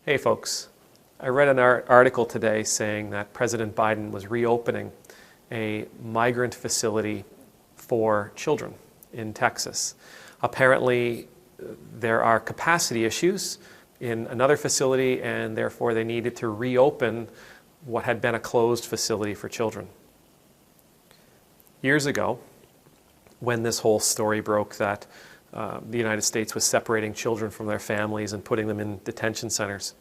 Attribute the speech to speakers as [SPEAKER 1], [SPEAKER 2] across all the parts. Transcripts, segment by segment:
[SPEAKER 1] Hey folks, I read an article today saying that President Biden was reopening a migrant facility for children in Texas. Apparently, there are capacity issues in another facility and therefore they needed to reopen what had been a closed facility for children. Years ago, when this whole story broke that the United States was separating children from their families and putting them in detention centers,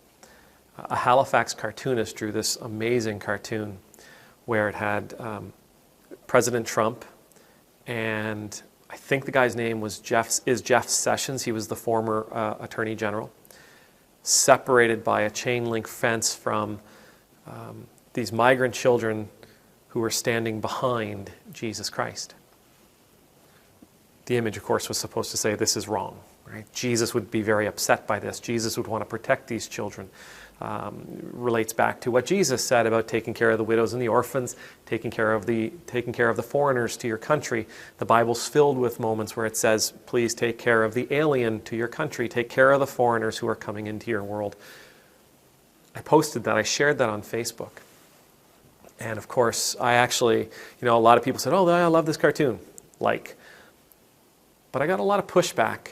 [SPEAKER 1] a Halifax cartoonist drew this amazing cartoon where it had President Trump, and I think the guy's name was Jeff Sessions. He was the former Attorney General, separated by a chain link fence from these migrant children who were standing behind Jesus Christ. The image, of course, was supposed to say this is wrong. Right? Jesus would be very upset by this. Jesus would want to protect these children. Relates back to what Jesus said about taking care of the widows and the orphans, taking care of the foreigners to your country. The Bible's filled with moments where it says, please take care of the alien to your country. Take care of the foreigners who are coming into your world. I posted that. I shared that on Facebook. And of course, I actually, a lot of people said, oh, I love this cartoon. But I got a lot of pushback,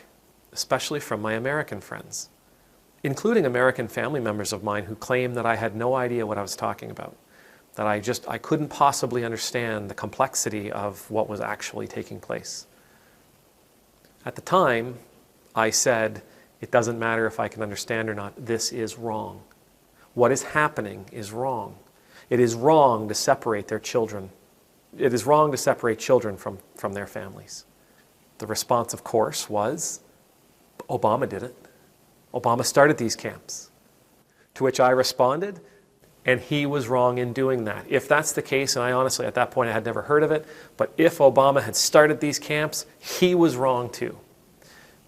[SPEAKER 1] especially from my American friends, including American family members of mine who claim that I had no idea what I was talking about, that I couldn't possibly understand the complexity of what was actually taking place. At the time, I said, it doesn't matter if I can understand or not, this is wrong. What is happening is wrong. It is wrong to separate their children. It is wrong to separate children from their families. The response, of course, was, Obama did it. Obama started these camps. To which I responded, and he was wrong in doing that. If that's the case, and I honestly, at that point, I had never heard of it, but if Obama had started these camps, he was wrong too.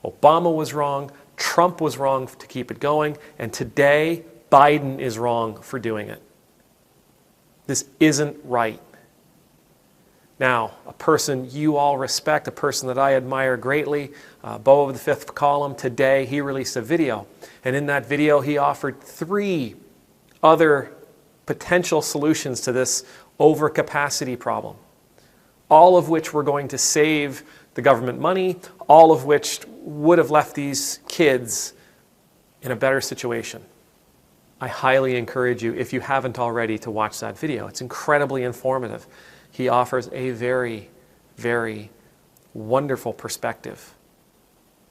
[SPEAKER 1] Obama was wrong, Trump was wrong to keep it going, and today, Biden is wrong for doing it. This isn't right. Now, a person you all respect, a person that I admire greatly, Beau of the Fifth Column, today he released a video. And in that video, he offered 3 other potential solutions to this overcapacity problem, all of which were going to save the government money, all of which would have left these kids in a better situation. I highly encourage you, if you haven't already, to watch that video. It's incredibly informative. He offers a very, very wonderful perspective.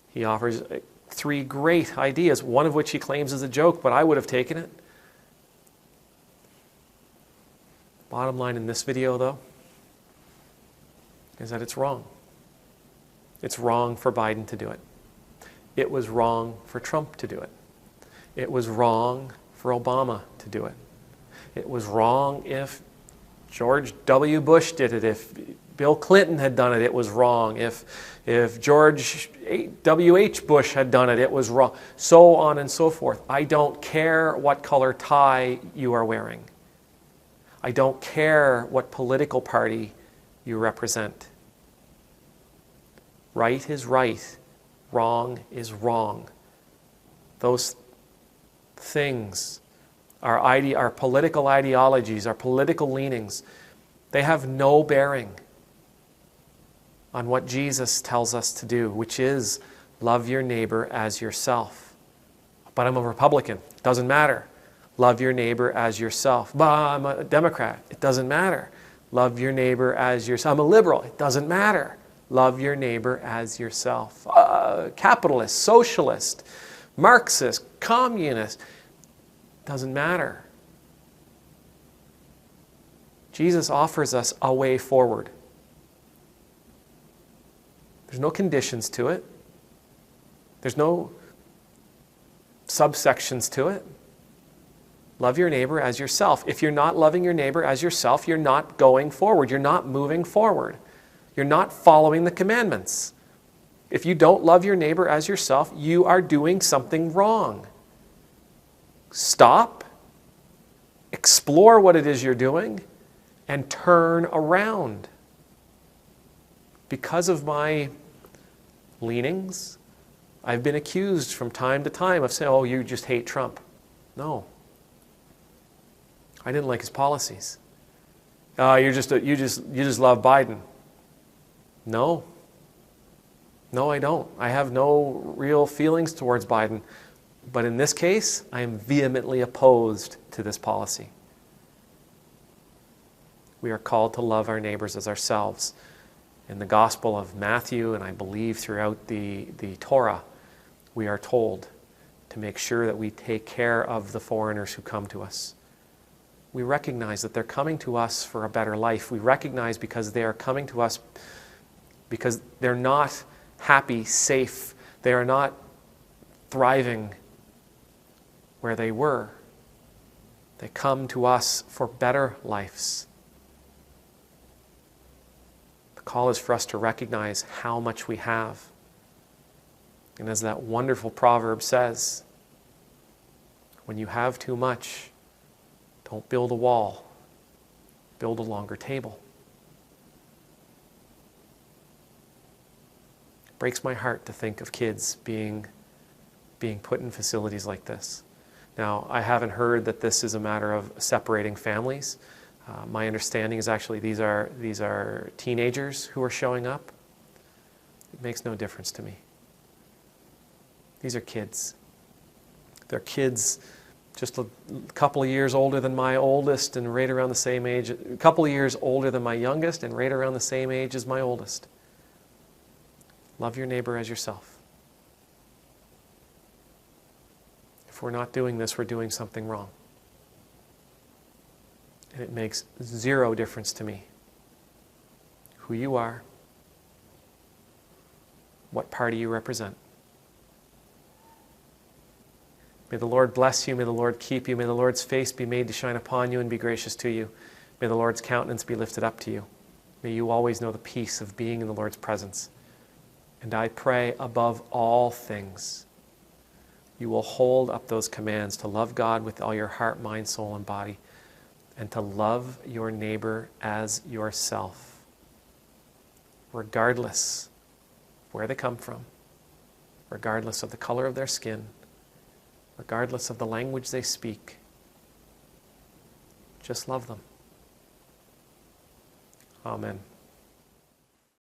[SPEAKER 1] He offers 3 great ideas, one of which he claims is a joke, but I would have taken it. Bottom line in this video, though, is that it's wrong. It's wrong for Biden to do it. It was wrong for Trump to do it. It was wrong for Obama to do it. It was wrong if George W. Bush did it. If Bill Clinton had done it, it was wrong. If George W.H. Bush had done it, it was wrong. So on and so forth. I don't care what color tie you are wearing. I don't care what political party you represent. Right is right. Wrong is wrong. Those things, our political ideologies, our political leanings, they have no bearing on what Jesus tells us to do, which is love your neighbor as yourself. But I'm a Republican. It doesn't matter. Love your neighbor as yourself. But I'm a Democrat. It doesn't matter. Love your neighbor as yourself. I'm a liberal. It doesn't matter. Love your neighbor as yourself. Capitalist, socialist, Marxist, communist. Doesn't matter. Jesus offers us a way forward. There's no conditions to it. There's no subsections to it. Love your neighbor as yourself. If you're not loving your neighbor as yourself, you're not going forward. You're not moving forward. You're not following the commandments. If you don't love your neighbor as yourself, you are doing something wrong. Stop, explore what it is you're doing, and turn around. Because of my leanings, I've been accused from time to time of saying, oh, you just hate Trump. No. I didn't like his policies. You just love Biden. No. No, I don't. I have no real feelings towards Biden. But in this case, I am vehemently opposed to this policy. We are called to love our neighbors as ourselves. In the Gospel of Matthew, and I believe throughout the Torah, we are told to make sure that we take care of the foreigners who come to us. We recognize that they're coming to us for a better life. We recognize because they are coming to us because they're not happy, safe. They are not thriving where they were. They come to us for better lives. The call is for us to recognize how much we have. And as that wonderful proverb says, when you have too much, don't build a wall, build a longer table. It breaks my heart to think of kids being put in facilities like this. Now, I haven't heard that this is a matter of separating families. My understanding is actually these are teenagers who are showing up. It makes no difference to me. These are kids. They're kids just a couple of years older than my oldest and right around the same age. A couple of years older than my youngest and right around the same age as my oldest. Love your neighbor as yourself. If we're not doing this, we're doing something wrong. And it makes zero difference to me who you are, what party you represent. May the Lord bless you. May the Lord keep you. May the Lord's face be made to shine upon you and be gracious to you. May the Lord's countenance be lifted up to you. May you always know the peace of being in the Lord's presence. And I pray above all things, you will hold up those commands to love God with all your heart, mind, soul, and body, and to love your neighbor as yourself, regardless of where they come from, regardless of the color of their skin, regardless of the language they speak. Just love them. Amen.